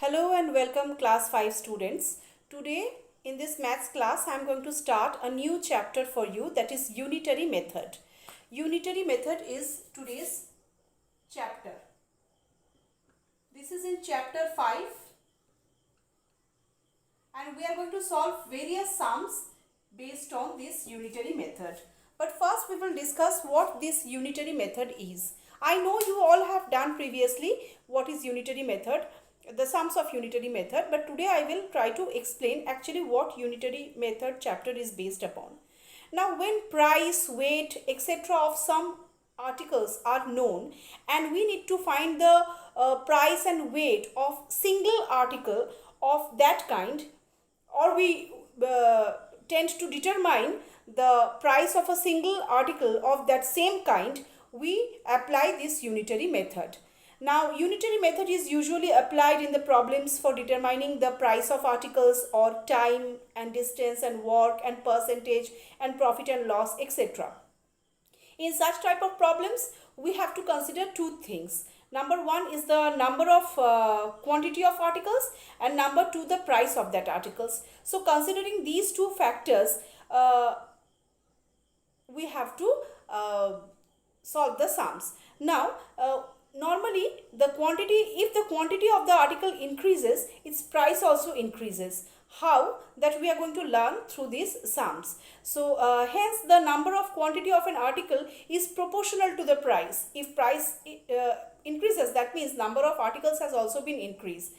Hello and welcome class 5 students. Today in this maths class I am going to start a new chapter for you, that is unitary method. Unitary method is today's chapter. This is in chapter 5 and we are going to solve various sums based on this unitary method. But first we will discuss what this unitary method is. I know you all have done previously what is unitary method, the sums of unitary method, but today I will try to explain actually what unitary method chapter is based upon. Now when price, weight, etc. of some articles are known and we need to find the price and weight of single article of that kind, or we tend to determine the price of a single article of that same kind, we apply this unitary method. Now, unitary method is usually applied in the problems for determining the price of articles or time and distance and work and percentage and profit and loss, etc. In such type of problems, we have to consider two things. Number one is the number of quantity of articles, and number two the price of that articles. So considering these two factors, we have to solve the sums. Now, normally the quantity, if the quantity of the article increases, its price also increases. How? That we are going to learn through these sums. So hence the number of quantity of an article is proportional to the price. If price increases, that means number of articles has also been increased,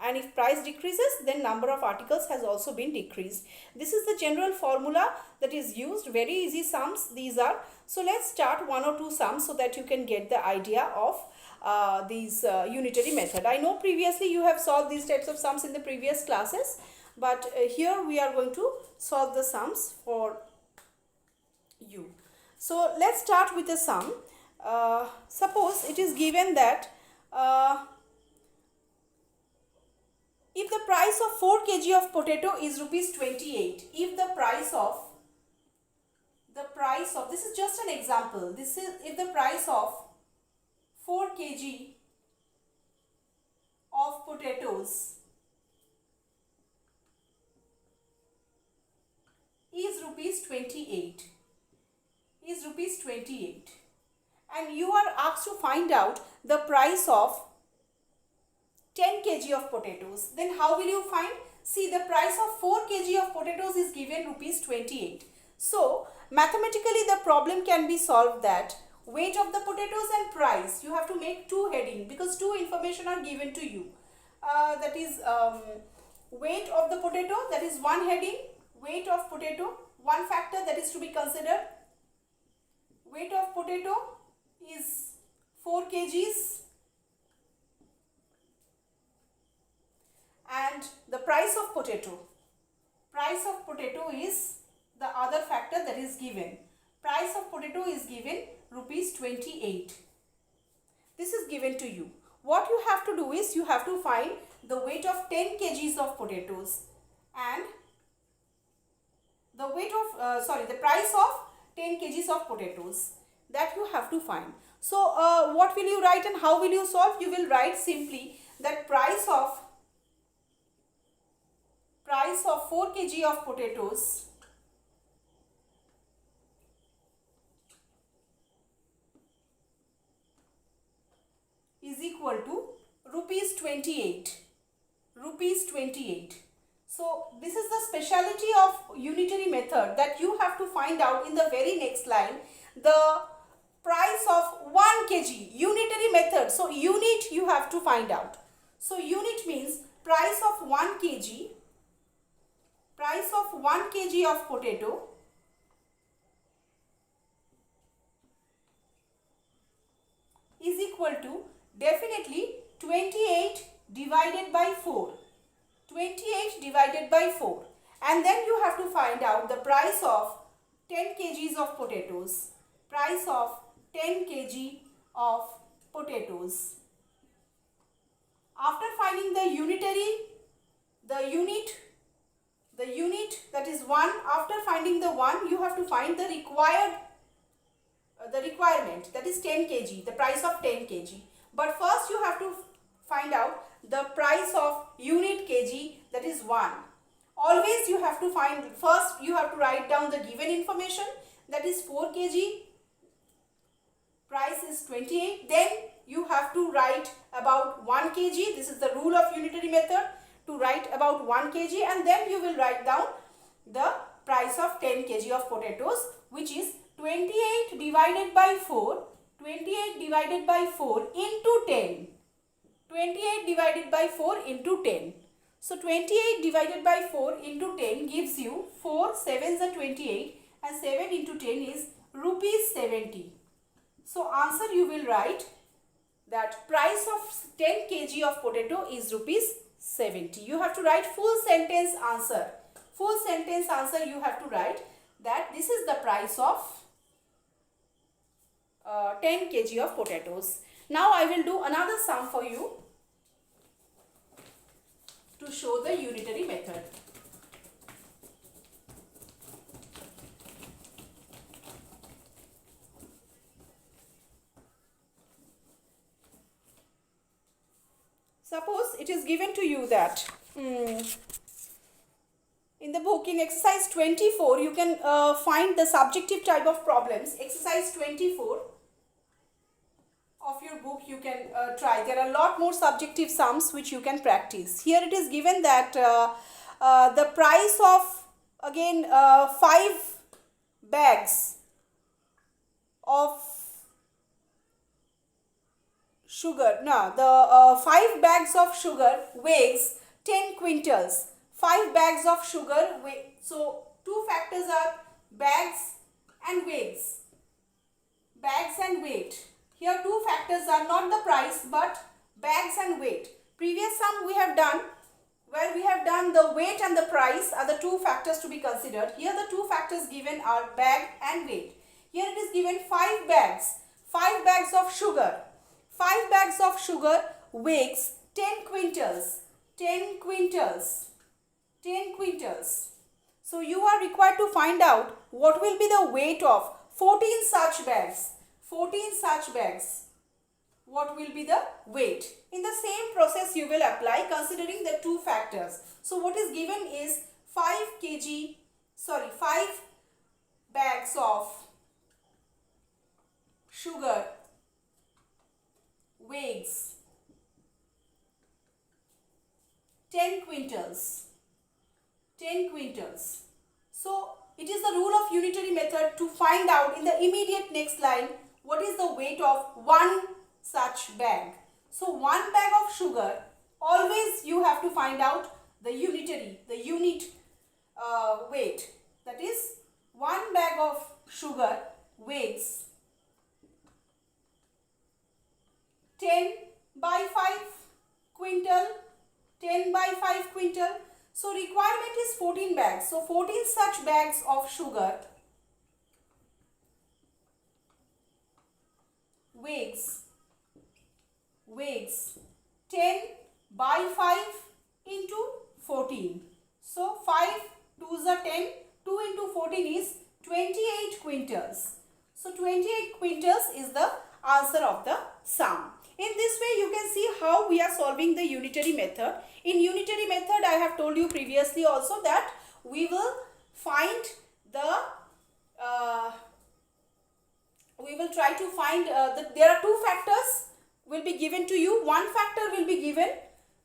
and if price decreases, then number of articles has also been decreased. This is the general formula that is used. Very easy sums these are. So let's start one or two sums so that you can get the idea of these unitary method. I know previously you have solved these types of sums in the previous classes, but here we are going to solve the sums for you. So let's start with a sum. Suppose it is given that if the price of 4 kg of potato is rupees 28, if the price of, this is just an example, this is if the price of 4 kg of potatoes is rupees 28, and you are asked to find out the price of 10 kg of potatoes, then how will you find? See, the price of 4 kg of potatoes is given rupees 28. So mathematically the problem can be solved that weight of the potatoes and price, you have to make two heading because two information are given to you. That is weight of the potato, that is one heading, weight of potato, one factor that is to be considered. Weight of potato is 4 kgs and the price of potato is the other factor that is given. Price of potato is given rupees 28. This is given to you. What you have to do is you have to find the weight of 10 kgs of potatoes and the weight of the price of 10 kgs of potatoes, that you have to find. So what will you write and how will you solve? You will write simply that price of 4 kg of potatoes is equal to rupees 28. So this is the speciality of unitary method, that you have to find out in the very next line the price of 1 kg. Unitary method, so unit you have to find out. So unit means price of 1 kg, of potato is equal to definitely 28 divided by 4. And then you have to find out the price of 10 kgs of potatoes. After finding the unit that is 1, after finding the 1, you have to find the requirement, that is 10 kg, the price of 10 kg. But first you have to find out the price of unit kg, that is 1. Always you have to find, first you have to write down the given information, that is 4 kg, price is 28. Then you have to write about 1 kg. This is the rule of unitary method, to write about 1 kg, and then you will write down the price of 10 kg of potatoes, which is 28 divided by 4, 28 divided by 4 into 10. 28 divided by 4 into 10. So 28 divided by 4 into 10 gives you 4 7s are 28, and 7 into 10 is rupees 70. So answer you will write that price of 10 kg of potato is rupees 70. You have to write full sentence answer. Full sentence answer you have to write that this is the price of 10 kg of potatoes. Now I will do another sum for you to show the unitary method. Suppose it is given to you that in the book, in exercise 24, you can find the subjective type of problems. Exercise 24 of your book you can try. There are a lot more subjective sums which you can practice. Here it is given that the price of, again, 5 bags of sugar. Now the 5 bags of sugar weighs 10 quintals. 5 bags of sugar weigh. So two factors are bags and weights. Bags and weight. Here two factors are not the price but bags and weight. Previous sum we have done, where we have done the weight and the price are the two factors to be considered. Here the two factors given are bag and weight. Here it is given 5 bags. 5 bags of sugar. 5 bags of sugar weighs 10 quintals. 10 quintals. 10 quintals. So you are required to find out what will be the weight of 14 such bags. 14 such bags. What will be the weight? In the same process you will apply considering the two factors. So what is given is 5 bags of sugar weighs 10 quintals. 10 quintals. So it is the rule of unitary method to find out in the immediate next line what is the weight of one such bag. So 1 bag of sugar, always you have to find out the unit weight. That is 1 bag of sugar weighs 10 by 5 quintal. 10 by 5 quintal. So requirement is 14 bags. So 14 such bags of sugar weighs 10 by 5 into 14. So 5 2s are 10. 2 into 14 is 28 quintals. So 28 quintals is the answer of the sum. In this way you can see how we are solving the unitary method. In unitary method I have told you previously also that we will find the we will try to find there are two factors will be given to you. One factor will be given,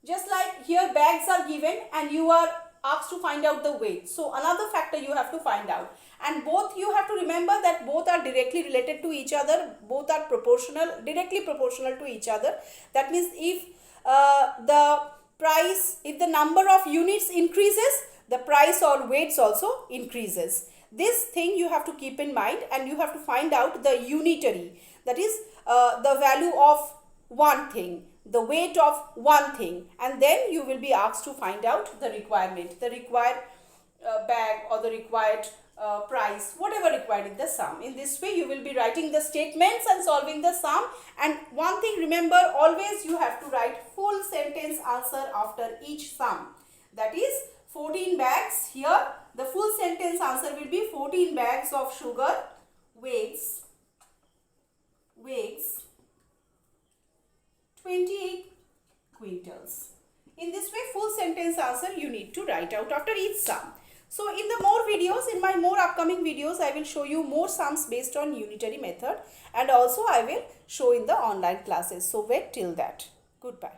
just like here bags are given and you are asked to find out the weight. So another factor you have to find out, and both you have to remember that both are directly related to each other, both are directly proportional to each other. That means if the number of units increases, the price or weights also increases. This thing you have to keep in mind, and you have to find out the unitary, that is the value of one thing, the weight of one thing, and then you will be asked to find out the requirement, the required bag or the required price, whatever required in the sum. In this way you will be writing the statements and solving the sum. And one thing remember, always you have to write full sentence answer after each sum. That is 14 bags. Here the full sentence answer will be 14 bags of sugar weighs 28 quintals. In this way, full sentence answer you need to write out after each sum. So in the more videos, in my more upcoming videos, I will show you more sums based on unitary method, and also I will show in the online classes. So wait till that. Goodbye.